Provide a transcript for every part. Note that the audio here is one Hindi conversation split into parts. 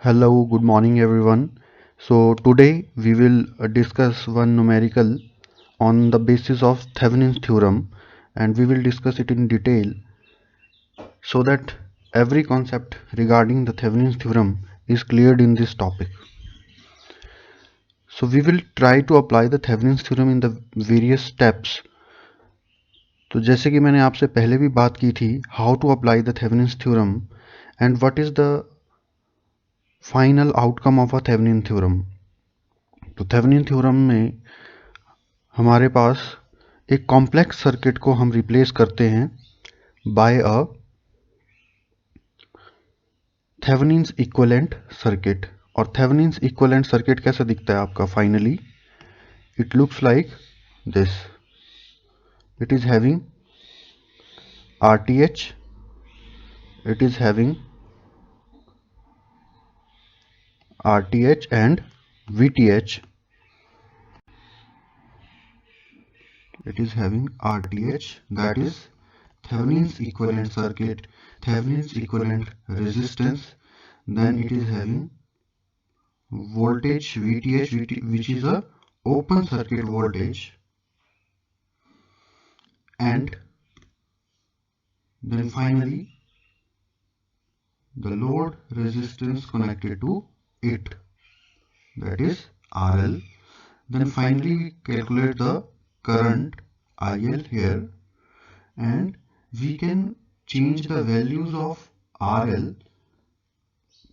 Hello, good morning everyone. So today we will discuss one numerical on the basis of Thevenin's theorem, and we will discuss it in detail so that every concept regarding the Thevenin's theorem is cleared in this topic. So we will try to apply the Thevenin's theorem in the various steps. तो जैसे कि मैंने आपसे पहले भी बात की थी, how to apply the Thevenin's theorem and what is the final outcome of a Thevenin theorem. तो थेवेनिन थ्योरम में हमारे पास एक कॉम्प्लेक्स सर्किट को हम रिप्लेस करते हैं बाय अ थेवेनिन्स इक्विवेलेंट सर्किट। और थेवेनिन्स इक्विवेलेंट सर्किट कैसा दिखता है आपका? Finally it looks like this. It is having RTh, it is having RTh and VTh. It is having RTh, that is Thevenin's equivalent circuit, Thevenin's equivalent resistance. Then it is having voltage VTh, which is a open circuit voltage, and then finally the load resistance connected to it, that is RL. Then finally we calculate the current IL here, and we can change the values of RL,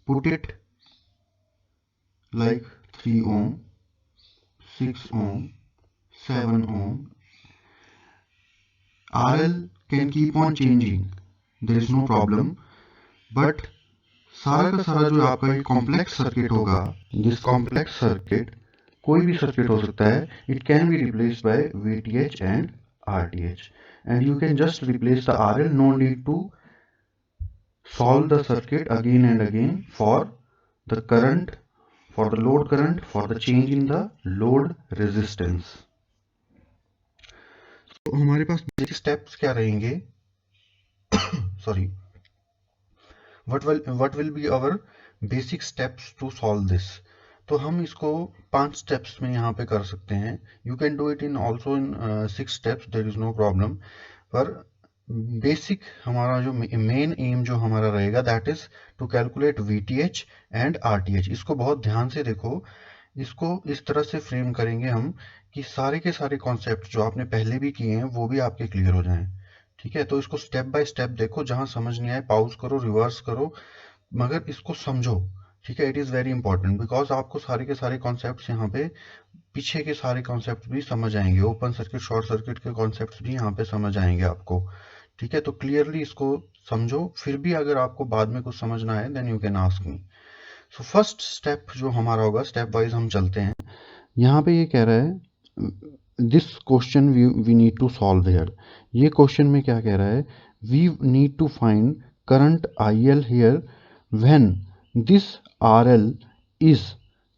put it like 3 ohm, 6 ohm, 7 ohm. RL can keep on changing, there is no problem, but सारा का सारा जो आपका एक कॉम्प्लेक्स सर्किट होगा, दिस कॉम्प्लेक्स सर्किट कोई भी सर्किट हो सकता है, it can be replaced by VTh and RTh, and you can just replace the RL. No need to solve the circuit again and again for the current, for the load current, for the change in the load resistance. तो हमारे पास बेसिक स्टेप्स क्या रहेंगे? Sorry, what will be our basic steps to solve this? तो हम इसको 5 स्टेप्स में यहाँ पे कर सकते हैं. You can do it in also in 6 steps, there is no problem. पर बेसिक हमारा जो मेन एम जो हमारा रहेगा, that is to calculate VTh and RTh. इसको बहुत ध्यान से देखो. इसको इस तरह से फ्रेम करेंगे हम कि सारे के सारे कॉन्सेप्ट जो आपने पहले भी किए हैं वो भी आपके क्लियर हो जाएं. ठीक है, तो इसको स्टेप बाय स्टेप देखो. जहां समझ नहीं आए पॉज करो, रिवर्स करो, मगर इसको समझो. ठीक है, it is very important because आपको सारे के सारे कॉन्सेप्ट्स यहाँ पे, पीछे के सारे कॉन्सेप्ट भी समझ आएंगे. ओपन सर्किट, शॉर्ट सर्किट के कॉन्सेप्ट्स भी यहाँ पे समझ आएंगे आपको. ठीक है, तो क्लियरली इसको समझो. फिर भी अगर आपको बाद में कुछ समझ ना आए, then you can ask me. So first step जो हमारा होगा, स्टेप वाइज हम चलते हैं. यहाँ पे ये कह रहा है, this question we need to solve here. ये क्वेश्चन में क्या कह रहा है? We need to find current IL here when this RL is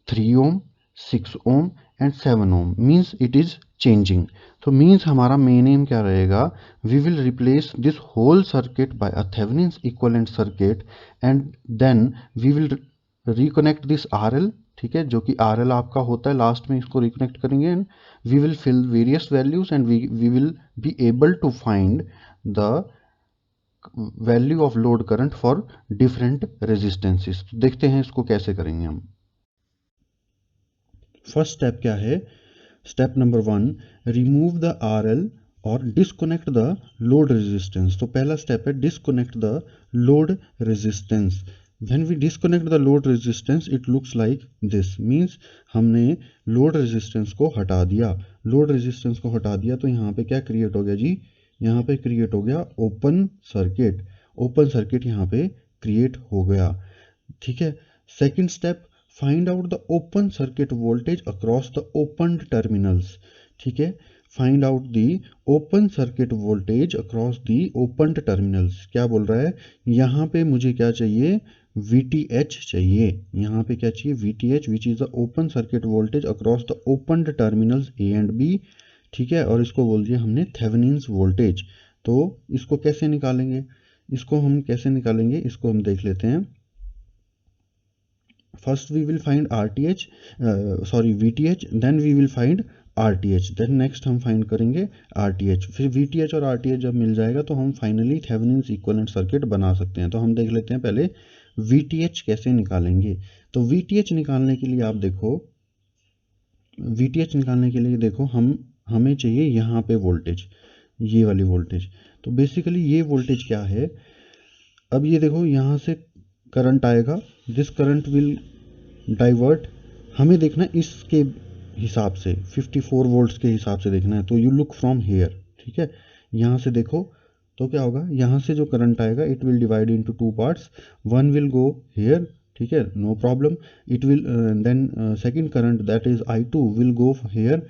3 ohm, 6 ohm and 7 ohm, means it is changing. तो means हमारा main aim क्या रहेगा? We will replace this whole circuit by a Thevenin's equivalent circuit, and then we will reconnect this RL. ठीक है, जो कि RL आपका होता है, लास्ट में इसको रिकनेक्ट करेंगे and we will fill various values and we will be able to find the value of load current for different resistances. देखते हैं इसको कैसे करेंगे हम. फर्स्ट स्टेप क्या है? Step number 1, remove the RL और डिस्कनेक्ट द लोड रेजिस्टेंस. तो पहला स्टेप है disconnect the load resistance. When we disconnect the load resistance it looks like this. Means हमने लोड रेजिस्टेंस को हटा दिया. लोड रेजिस्टेंस को हटा दिया तो यहाँ पे क्या क्रिएट हो गया जी? यहाँ पे क्रिएट हो गया ओपन सर्किट. ओपन सर्किट यहाँ पे क्रिएट हो गया. ठीक है, second step, find out the open circuit voltage across the open terminals. ठीक है, find out the open circuit voltage across the open terminals. क्या बोल रहा है? यहाँ पे मुझे क्या चाहिए? VTh चाहिए. यहाँ पे क्या चाहिए? VTh, which is the open circuit voltage across the open terminals A and B. ठीक है, और इसको बोल दिया हमने थेवेनिन्स वोल्टेज. तो इसको कैसे निकालेंगे? इसको हम कैसे निकालेंगे इसको हम देख लेते हैं. First we will find VTH, then we will find RTH, then next हम फाइंड करेंगे RTH। फिर VTH और RTH जब मिल जाएगा तो हम फाइनली थेवेनिन्स इक्विवेलेंट सर्किट बना सकते हैं। तो हम देख लेते हैं पहले VTH कैसे निकालेंगे। तो VTH निकालने के लिए आप देखो, VTH निकालने के लिए देखो हमें चाहिए यहाँ पे वोल्टेज, ये वाली वोल्टेज। तो बेसिकली ये वोल्टेज क्या है, अब ये देखो यहाँ से करंट आएगा, दिस करंट विल डाइवर्ट, हमें देखना है इसके हिसाब से 54 वोल्ट्स के हिसाब से देखना है। तो यू लुक फ्रॉम हेयर, ठीक है, यहाँ से देखो तो क्या होगा, यहाँ से जो करंट आएगा it will divide into two parts, one will go here, ठीक है, no problem, it will then second current that is I2 will go here.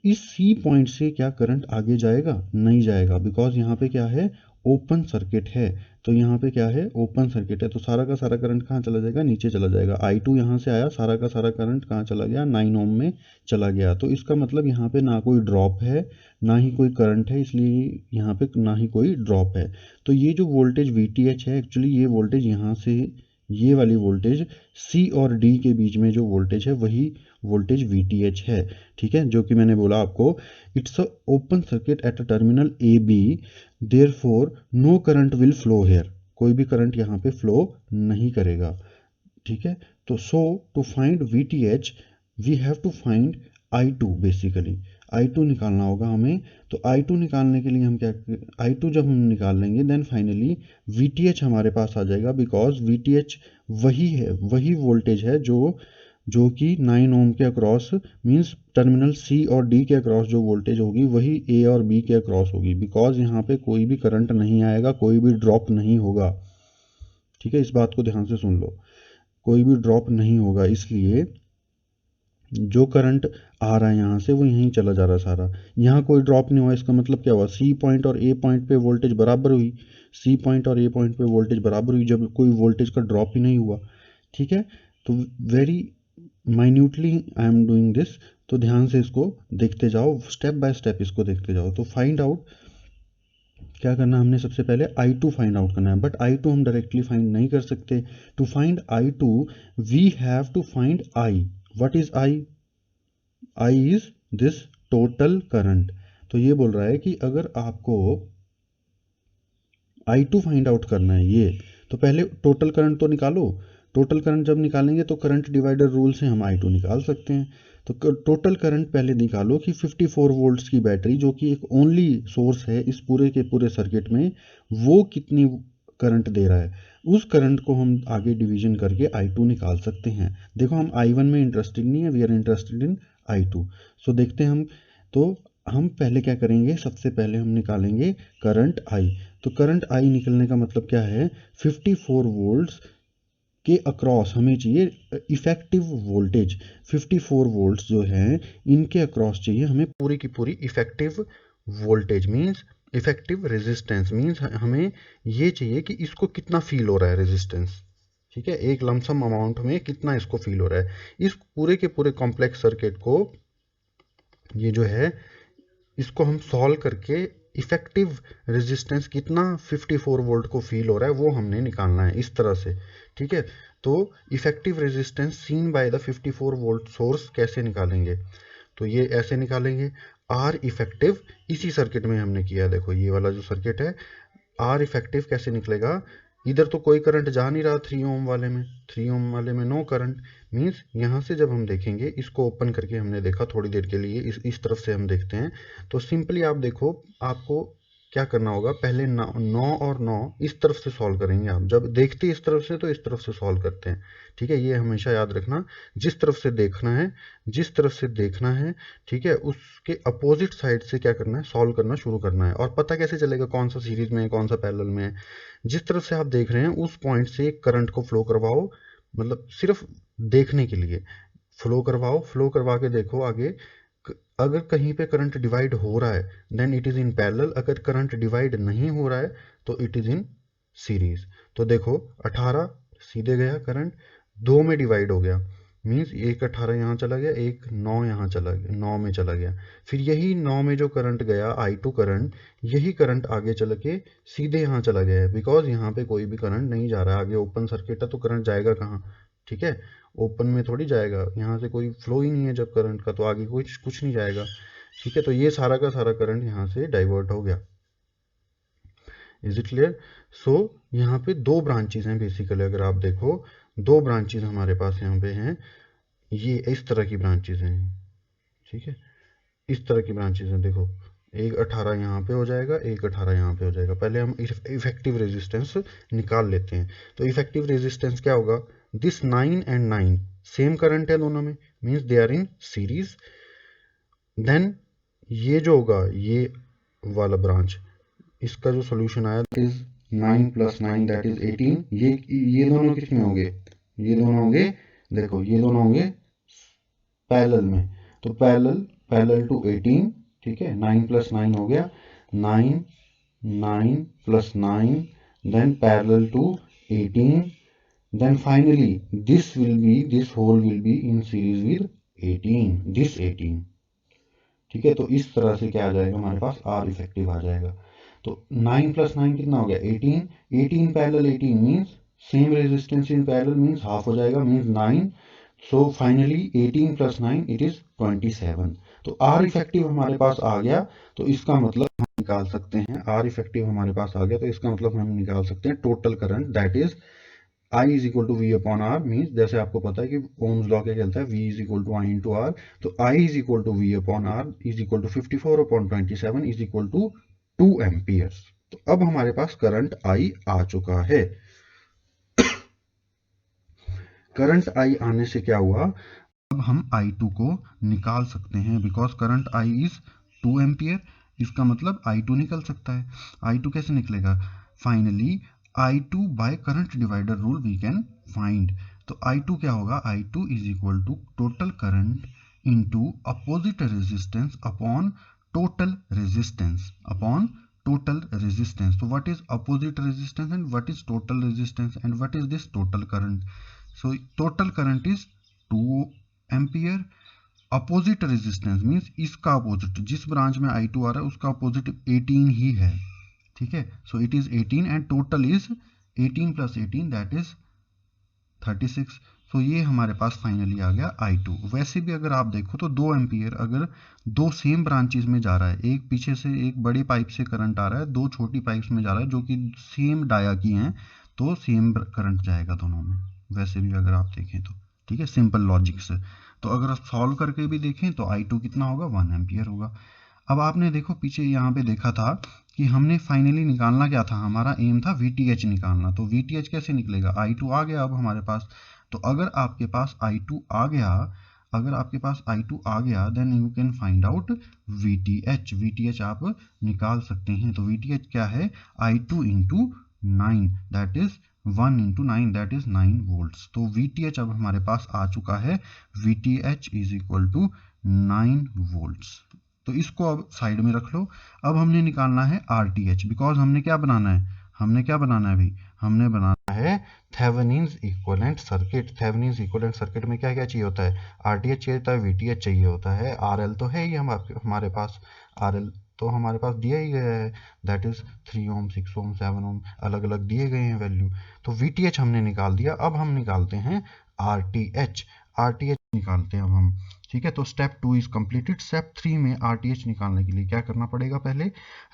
इस सी पॉइंट से क्या करंट आगे जाएगा, नहीं जाएगा, बिकॉज यहाँ पे क्या है, ओपन सर्किट है। तो यहाँ पे क्या है, ओपन सर्किट है, तो सारा का सारा करंट कहाँ चला जाएगा, नीचे चला जाएगा। I2 यहाँ से आया, सारा का सारा करंट कहाँ चला गया, 9 ओम में चला गया। तो इसका मतलब यहाँ पे ना कोई ड्रॉप है ना ही कोई करंट है, इसलिए यहाँ पे ना ही कोई ड्रॉप है। तो ये जो वोल्टेज VTH है, एक्चुअली ये वोल्टेज यहाँ से, ये वाली वोल्टेज C और D के बीच में जो वोल्टेज है वही वोल्टेज VTH है, ठीक है, जो कि मैंने बोला आपको, it's a open circuit at a terminal AB, therefore no current will flow here, कोई भी करंट यहाँ पे फ्लो नहीं करेगा, ठीक है। तो so to find VTH we have to find I2, basically I2 निकालना होगा हमें। तो I2 निकालने के लिए हम क्या, I2 जब हम निकाल लेंगे देन फाइनली VTH हमारे पास आ जाएगा, बिकॉज VTH वही है, वही वोल्टेज है जो कि 9 ओम के अक्रॉस, मींस टर्मिनल C और D के अक्रॉस जो वोल्टेज होगी वही A और B के अक्रॉस होगी, बिकॉज यहाँ पे कोई भी करंट नहीं आएगा, कोई भी ड्रॉप नहीं होगा, ठीक है, इस बात को ध्यान से सुन लो, कोई भी ड्रॉप नहीं होगा, इसलिए जो करंट आ रहा है यहाँ से वो यहीं चला जा रहा है सारा, यहाँ कोई ड्रॉप नहीं हुआ। इसका मतलब क्या हुआ, C पॉइंट और A पॉइंट पे वोल्टेज बराबर हुई, C पॉइंट और A पॉइंट पे वोल्टेज बराबर हुई जब कोई वोल्टेज का ड्रॉप ही नहीं हुआ, ठीक है। तो very minutely I am doing this, तो ध्यान से इसको देखते जाओ, स्टेप बाय स्टेप इसको देखते जाओ। तो फाइंड आउट क्या करना, हमने सबसे पहले I2 फाइंड आउट करना है, बट I2 हम डायरेक्टली फाइंड नहीं कर सकते। To find I2 we have to find I। What is I is this total current. तो ये बोल रहा है कि अगर आपको I2 फाइंड आउट करना है ये, तो पहले टोटल करंट तो निकालो, टोटल करंट जब निकालेंगे तो करंट डिवाइडर रूल से हम I2 निकाल सकते हैं। तो टोटल करंट पहले निकालो कि 54 वोल्ट्स की बैटरी जो कि एक ओनली सोर्स है इस पूरे के पूरे सर्किट में, वो कितनी करंट दे रहा है, उस करंट को हम आगे डिवीजन करके I2 निकाल सकते हैं। देखो हम I1 में इंटरेस्टेड नहीं है, we are interested in I2। So देखते हैं हम, तो हम पहले क्या करेंगे, सबसे पहले हम निकालेंगे करंट I। तो करंट I निकलने का मतलब क्या है, 54 वोल्ट्स के अक्रॉस हमें चाहिए इफेक्टिव वोल्टेज, 54 वोल्ट्स जो हैं इनके अक्रॉस चाहिए हमें पूरी की पूरी effective voltage, means effective resistance, means हमें ये चाहिए कि इसको कितना फील हो रहा है रेजिस्टेंस, ठीक है, एक लमसम अमाउंट में कितना इसको फील हो रहा है। इस पूरे के पूरे कॉम्प्लेक्स सर्किट को, ये जो है, इसको हम सॉल्व करके इफेक्टिव रेजिस्टेंस कितना 54 वोल्ट को फील हो रहा है वो हमने निकालना है इस तरह से, ठीक है। तो effective resistance seen by the 54 volt source कैसे निकालेंगे, तो ये ऐसे निकालेंगे, आर इफेक्टिव, इसी सर्किट में हमने किया, देखो ये वाला जो सर्किट है, आर इफेक्टिव कैसे निकलेगा, इधर तो कोई करंट जा नहीं रहा 3 ओम वाले में, 3 ओम वाले में नो करंट, मींस यहाँ से जब हम देखेंगे, इसको ओपन करके हमने देखा थोड़ी देर के लिए, इस तरफ से हम देखते हैं, तो सिंपली आप देखो, आपको क्या करना होगा, पहले 9 और 9 इस तरफ से सॉल्व करेंगे आप, जब देखते इस तरफ से तो इस तरफ से सॉल्व करते हैं, ठीक है, ये हमेशा याद रखना, जिस तरफ से देखना है, जिस तरफ से देखना है, ठीक है, उसके अपोजिट साइड से क्या करना है, सॉल्व करना शुरू करना है। और पता कैसे चलेगा कौन सा सीरीज में है कौन सा पैरेलल में है, जिस तरफ से आप देख रहे हैं उस पॉइंट से एक करंट को फ्लो करवाओ, मतलब सिर्फ देखने के लिए फ्लो करवाओ, फ्लो करवा के देखो आगे, अगर कहीं पे करंट डिवाइड हो रहा है then it is in parallel, अगर करंट डिवाइड नहीं हो रहा है तो इट इज इन सीरीज। तो देखो 18 सीधे गया करंट, 2 में डिवाइड हो गया, मीन्स एक 18 यहाँ चला गया, एक 9 यहाँ चला गया, 9 में चला गया, फिर यही 9 में जो करंट गया I2 करंट, यही करंट आगे चल के सीधे यहाँ चला गया है, बिकॉज यहाँ पे कोई भी करंट नहीं जा रहा है, आगे ओपन सर्किट है तो करंट जाएगा कहाँ, ठीक है, ओपन में थोड़ी जाएगा, यहाँ से कोई फ्लो ही नहीं है जब करंट का, तो आगे कुछ नहीं जाएगा। ठीक है, तो ये सारा का सारा करंट यहाँ से डाइवर्ट हो गया। Is it clear? सो यहाँ पे दो ब्रांचेज हैं बेसिकली, अगर आप देखो दो ब्रांचेज हमारे पास यहाँ पे हैं, ये इस तरह की ब्रांचेज हैं। ठीक है, इस तरह की ब्रांचेज हैं, देखो एक 18 यहाँ पे हो जाएगा, एक 18 यहाँ पे हो जाएगा। पहले हम इफेक्टिव रेजिस्टेंस निकाल लेते हैं। तो इफेक्टिव रेजिस्टेंस क्या होगा, दिस 9 एंड 9 सेम करंट है दोनों में, means they are in series. Then ये जो होगा ये वाला ब्रांच, इसका जो सोल्यूशन आया इज 9 + 9 दैट इज 18। ये दोनों किस में होंगे, ये दोनों होंगे, देखो ये दोनों होंगे पैरेलल में, तो पैरेलल टू 18। ठीक है, 9 + 9 हो गया, 9 9 + 9 then parallel to 18, then finally this whole will be in series with 18, this 18। ठीक है, तो इस तरह से क्या आ जाएगा हमारे पास, आर इफेक्टिव आ जाएगा। तो 9 + 9 कितना हो गया, 18, 18 parallel 18 means same resistance in parallel means half हो जाएगा, means 9। So finally 18 + 9 it is 27। तो आर इफेक्टिव हमारे पास आ गया, तो इसका मतलब हम निकाल सकते हैं, आर इफेक्टिव हमारे पास आ गया, तो इसका मतलब हम निकाल सकते हैं total current, that is I is equal to V upon R. Means जैसे आपको पता है कि ओम्स लॉ क्या कहता है, V is equal to I into R. तो I is equal to V upon R is equal to 54/27 is equal to 2 amperes. तो अब हमारे पास करंट I आ चुका है। करंट I आने से क्या हुआ, अब हम I2 को निकाल सकते हैं, because current I is 2 ampere, इसका मतलब I2 निकल सकता है। I2 कैसे निकलेगा, finally I2 by current divider rule we can find. तो I2 क्या होगा, I2 is equal to total current into opposite resistance upon total resistance upon total resistance. So what is opposite resistance and what is total resistance and what is this total current? So total current is 2 ampere, opposite resistance means इसका अपोजिट, जिस ब्रांच में I2 आ रहा है उसका अपोजिट 18 ही है। ठीक है, so it is 18 and total is 18 + 18 that is 36। सो ये हमारे पास फाइनली आ गया I2। वैसे भी अगर आप देखो तो 2 एम्पियर अगर दो सेम ब्रांचेस में जा रहा है, एक पीछे से एक बड़ी पाइप से करंट आ रहा है, दो छोटी पाइप्स में जा रहा है जो कि सेम डाया की हैं, तो सेम करंट जाएगा दोनों में, वैसे भी अगर आप देखें तो। ठीक है, सिंपल लॉजिक से। तो अगर आप सॉल्व करके भी देखें तो I2 कितना होगा, 1 एम्पियर होगा। अब आपने देखो पीछे यहाँ पे देखा था कि हमने फाइनली निकालना क्या था, हमारा एम था VTH निकालना। तो VTH कैसे निकलेगा, I2 आ गया अब हमारे पास। तो अगर आपके पास I2 आ गया, अगर आपके पास I2 आ गया then you can find out VTH। VTH आप निकाल सकते हैं। तो VTH क्या है, I2 × 9 that is 1 × 9 that is 9 volts. तो VTH अब हमारे पास आ चुका है, VTH is equal to 9 volts. तो इसको अब साइड में रख लो। अब हमने निकालना है RTH, बिकॉज हमने क्या बनाना है, हमने क्या बनाना है भाई, हमने बनाना है Thevenin's equivalent circuit. Thevenin's equivalent circuit में क्या क्या चाहिए होता है, RTH चाहिए होता है, VTH चाहिए होता है, RL तो है ही हमारे पास, RL तो हमारे पास दिया ही गया है, दैट इज 3 ओम 6 ओम 7 ओम अलग अलग दिए गए हैं वैल्यू। तो VTH हमने निकाल दिया, अब हम निकालते हैं RTH। RTH निकालते हैं अब हम। ठीक है, तो स्टेप 2 इज कंप्लीटेड। स्टेप 3 में RTH निकालने के लिए क्या करना पड़ेगा, पहले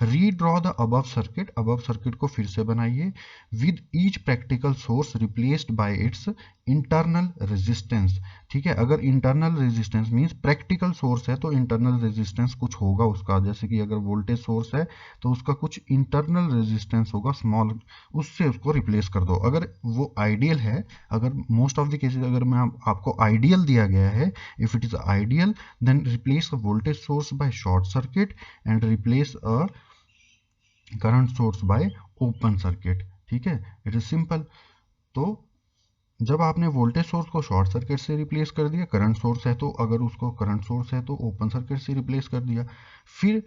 redraw the above circuit. Above circuit को फिर से बनाइए with each practical source replaced by it's internal resistance. ठीक है, अगर internal resistance means practical source है तो इंटरनल रेजिस्टेंस कुछ होगा उसका, जैसे कि अगर वोल्टेज सोर्स है तो उसका कुछ इंटरनल रेजिस्टेंस होगा स्मॉल, उससे उसको रिप्लेस कर दो। अगर वो आइडियल है, अगर मोस्ट ऑफ द केसेस अगर मैं आपको आइडियल दिया गया है, if it is ideal then replace a voltage source by short circuit and replace a current source by open circuit। ठीक है, it is simple। तो जब आपने वोल्टेज सोर्स को शॉर्ट सर्किट से रिप्लेस कर दिया, करंट सोर्स है तो अगर उसको करंट सोर्स है तो ओपन सर्किट से रिप्लेस कर दिया, फिर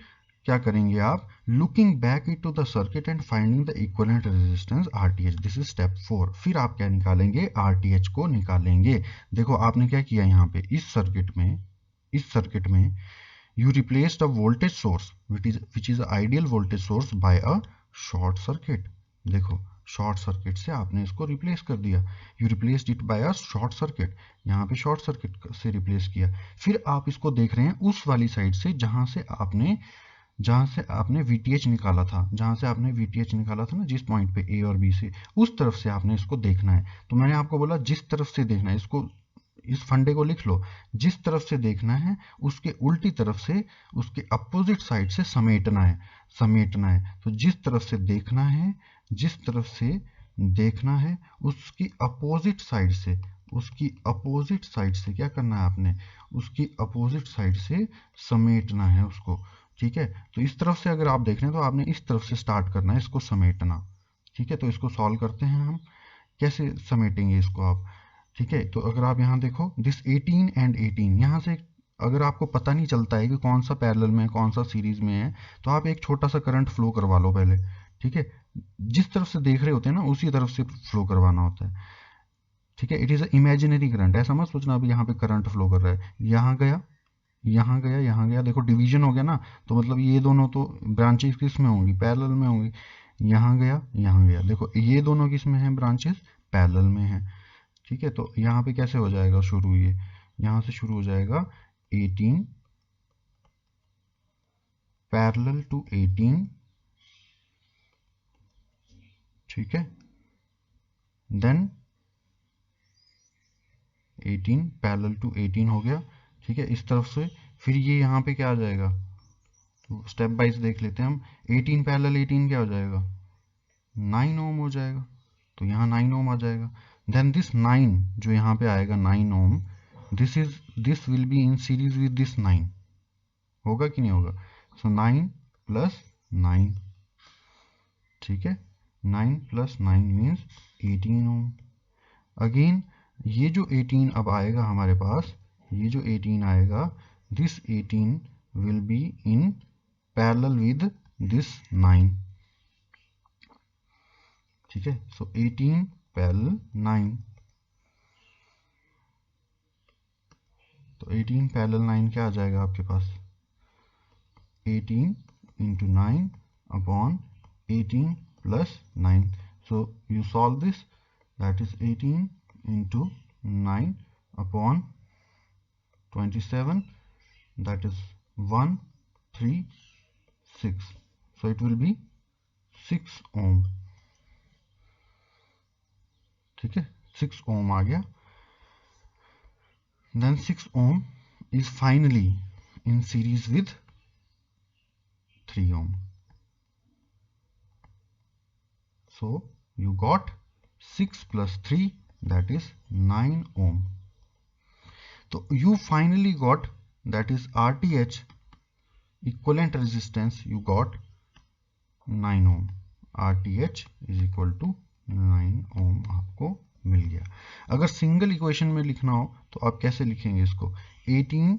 क्या करेंगे आप, looking back into the circuit and finding the equivalent resistance RTH। This is step 4। फिर आप क्या निकालेंगे, RTH को निकालेंगे। देखो आपने क्या किया यहाँ पे, इस सर्किट में you replaced a voltage source which is ideal voltage source by a short circuit। देखो शॉर्ट सर्किट से आपने इसको रिप्लेस कर दिया, you replaced it by a short circuit, यहाँ पे शॉर्ट सर्किट से रिप्लेस किया। फिर आप इसको देख रहे हैं उस वाली साइड से जहाँ से आपने VTH निकाला था, जहाँ से आपने VTH निकाला था ना, जिस पॉइंट पे A और B से, उस तरफ से आपने इसको देखना है। तो मैंने आपको बोला जिस तरफ से देखना है, इसको इस फंडे को लिख लो, जिस तरफ से देखना है उसके उल्टी तरफ से, उसके अपोजिट साइड से समेटना है। तो जिस तरफ से देखना है, जिस तरफ से देखना है उसकी अपोजिट साइड से क्या करना है आपने, उसकी अपोजिट साइड से समेटना है उसको। ठीक है, तो इस तरफ से अगर आप देख रहे हैं तो आपने इस तरफ से स्टार्ट करना है इसको समेटना। ठीक है, तो इसको सॉल्व करते हैं हम, कैसे समेटेंगे इसको आप। ठीक है, तो अगर आप यहाँ देखो दिस 18 एंड 18, यहाँ से अगर आपको पता नहीं चलता है कि कौन सा पैरेलल में है कौन सा सीरीज में है, तो आप एक छोटा सा करंट फ्लो करवा लो पहले। ठीक है, जिस तरफ से देख रहे होते हैं ना उसी तरफ से फ्लो करवाना होता है। ठीक है, it is a imaginary current, ऐसा मत सोचना अभी यहाँ पे करंट फ्लो कर रहा है, यहाँ गया यहाँ गया यहाँ गया, देखो डिवीजन हो गया ना, तो मतलब ये दोनों तो ब्रांचेस किस में होंगी, पैरेलल में होंगी। यहाँ गया यहाँ गया, देखो ये दोनों किस में हैं, ब्रांचेस पैरेलल में हैं। ठीक है, तो यहाँ पे कैसे हो जाएगा शुरू, ये यहाँ से शुरू हो जाएगा 18 पैरेलल टू 18। ठीक है, देन 18 पैरेलल टू 18 हो गया। ठीक है, इस तरफ से फिर ये यहाँ पे क्या आ जाएगा, स्टेप वाइज देख लेते हैं हम। 18 पैरेलल 18 क्या हो जाएगा, 9 ओम हो जाएगा, तो यहाँ 9 ओम आ जाएगा। देन दिस 9 जो यहाँ पे आएगा 9 ohm, this will be in series with this 9, होगा कि नहीं होगा। सो 9 प्लस 9, ठीक है, 9 प्लस 9 मीन्स 18 ओम। अगेन ये जो 18 अब आएगा हमारे पास, ये जो 18 आएगा, this 18 will be in parallel with this 9। ठीक है, सो 18 पैरेलल 9, तो 18 पैरेलल 9 क्या आ जाएगा आपके पास, 18 into 9 upon 18 plus 9. So you solve this, that is 18 into 9 upon 27, that is 136. So it will be 6 ohm. ठीक है, 6 ohm आ गया। Then 6 ohm is finally in series with 3 ohm. So you got 6 plus 3, that is 9 ohm. So you finally got, that is RTH equivalent resistance, you got 9 ohm। RTH is equal to 9 ohm आपको मिल गया। अगर सिंगल इक्वेशन में लिखना हो तो आप कैसे लिखेंगे इसको, 18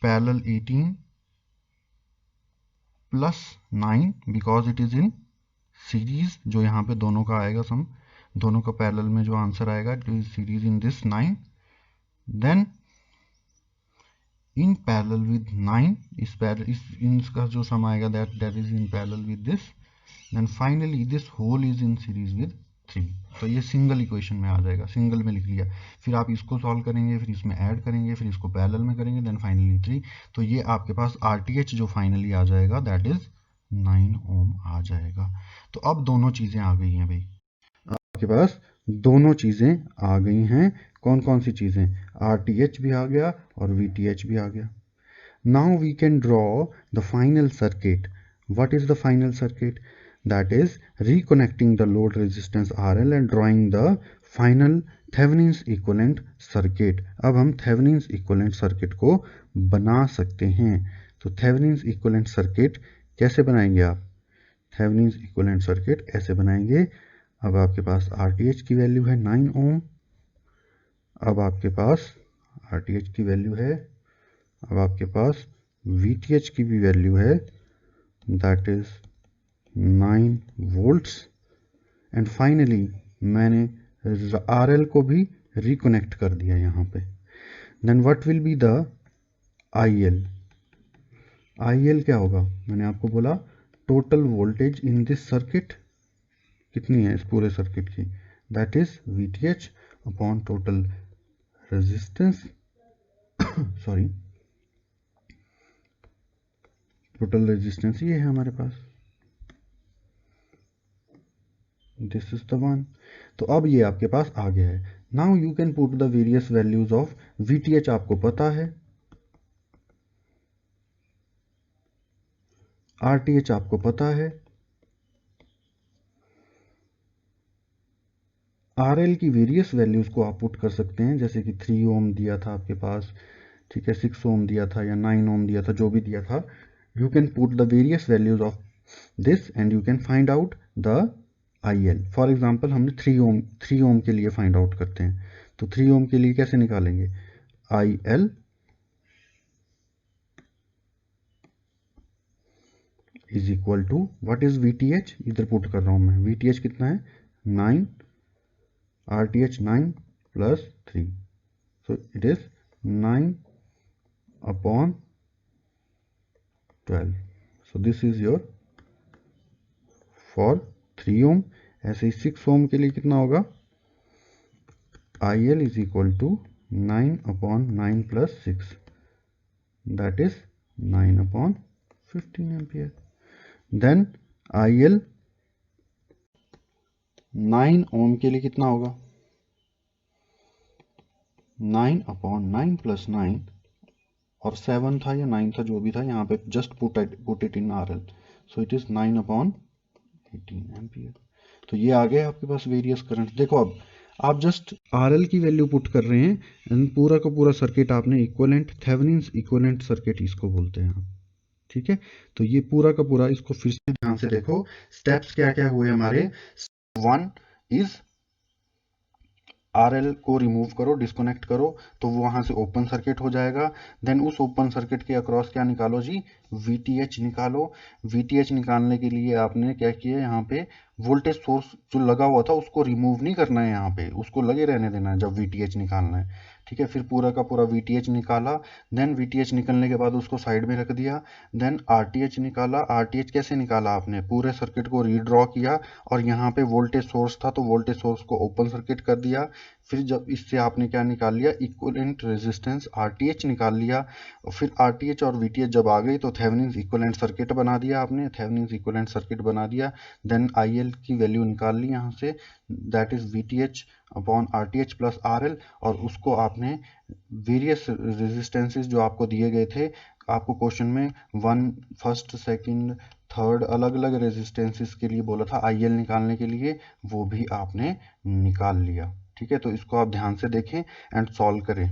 parallel 18 plus 9 because it is in series, जो यहाँ पे दोनों का आएगा सम, दोनों का पैरेलल में जो आंसर आएगा it is series in this 9। Then in parallel with 9, इसका जो सम आएगा that is in parallel with this. Then finally this whole is in series with 3। तो ये सिंगल इक्वेशन में आ जाएगा, सिंगल में लिख लिया। फिर आप इसको सॉल्व करेंगे, फिर इसमें ऐड करेंगे, फिर इसको पैरेलल में करेंगे, देन फाइनली 3। तो ये आपके पास RTH जो फाइनली आ जाएगा दैट इज 9 ओम आ जाएगा। तो अब दोनों चीज़ें आ गई हैं भाई, आपके पास दोनों चीज़ें आ गई हैं। कौन कौन सी चीज़ें, RTH भी आ गया और VTH भी आ गया। Now we can draw the final circuit. What is the final circuit, that is reconnecting the load resistance RL and drawing the final Thevenin's equivalent circuit। अब हम Thevenin's equivalent circuit को बना सकते हैं। तो Thevenin's equivalent circuit कैसे बनाएंगे आप, Thevenin's equivalent circuit ऐसे बनाएंगे। अब आपके पास RTH की वैल्यू है 9 ओम, अब आपके पास RTH की वैल्यू है, अब आपके पास VTH की भी वैल्यू है, that is 9 volts. And finally मैंने RL को भी रिकनेक्ट कर दिया यहाँ पे। Then what will be the IL। IL क्या होगा, मैंने आपको बोला total voltage in this circuit, कितनी है इस पूरे सर्किट की, that is VTH upon total resistance sorry total resistance ये है हमारे पास, दिस इज द वन। तो अब ये आपके पास आ गया है। Now you can put the various values of VTH, आपको पता है, RTH आपको पता है, RL की वेरियस वैल्यूज को आप पुट कर सकते हैं, जैसे कि 3 ओम दिया था आपके पास, ठीक है, 6 ओम दिया था या 9 ओम दिया था, जो भी दिया था, you can put the various values of this and you can find out the IL। For example हमने 3 ओम के लिए फाइंड आउट करते हैं, तो 3 ओम के लिए कैसे निकालेंगे, IL is equal to what is VTH, इधर पुट कर रहा हूं मैं, VTH कितना है 9, RTH 9 plus 3, so it is 9 upon 12, so this is your for 3 ohm। ऐसे ही 6 ohm के लिए कितना होगा, IL is equal to 9 upon 9 plus 6, that is 9 upon 15 ampere। then IL 9 ohm के लिए कितना होगा, 9 upon 9 plus 9 और 7 था या 9 था, जो भी था, यहाँ पे just put it in RL, so it is 9 upon 18 ampere. तो ये आ गया आपके पास वेरियस करंट। देखो अब आप जस्ट RL की वैल्यू पुट कर रहे हैं एंड पूरा का पूरा सर्किट आपने इक्विवेलेंट, थेवेनिन्स इक्विवेलेंट सर्किट इसको बोलते हैं आप, ठीक है। तो ये पूरा का पूरा, इसको फिर से ध्यान से देखो, स्टेप्स क्या क्या हुए हमारे। 1 इज RL को रिमूव करो, डिस्कनेक्ट करो, तो वो वहां से ओपन सर्किट हो जाएगा। देन उस ओपन सर्किट के अक्रॉस क्या निकालो जी, VTH निकालो। VTH निकालने के लिए आपने क्या किया, यहाँ पे वोल्टेज सोर्स जो लगा हुआ था उसको रिमूव नहीं करना है, यहाँ पे उसको लगे रहने देना है जब VTH निकालना है, ठीक है। फिर पूरा का पूरा VTH निकाला, देन VTH निकलने के बाद उसको साइड में रख दिया। देन RTH निकाला। RTH कैसे निकाला, आपने पूरे सर्किट को रीड्रॉ किया और यहाँ पे वोल्टेज सोर्स था तो वोल्टेज सोर्स को ओपन सर्किट कर दिया। फिर जब इससे आपने क्या निकाल लिया, इक्विवेलेंट रेजिस्टेंस RTH निकाल लिया। फिर RTH और VTH जब आ गई तो थेवेनिन्स इक्विवेलेंट सर्किट बना दिया आपने, थेवेनिन्स इक्विवेलेंट सर्किट बना दिया। देन IL की वैल्यू निकाल ली यहाँ से, that is VTH upon RTH plus RL, और उसको आपने वेरियस रेजिस्टेंसेस जो आपको दिए गए थे, आपको क्वेश्चन में फर्स्ट सेकंड थर्ड अलग अलग रेजिस्टेंसेस के लिए बोला था IL निकालने के लिए, वो भी आपने निकाल लिया, ठीक है। तो इसको आप ध्यान से देखें एंड सॉल्व करें।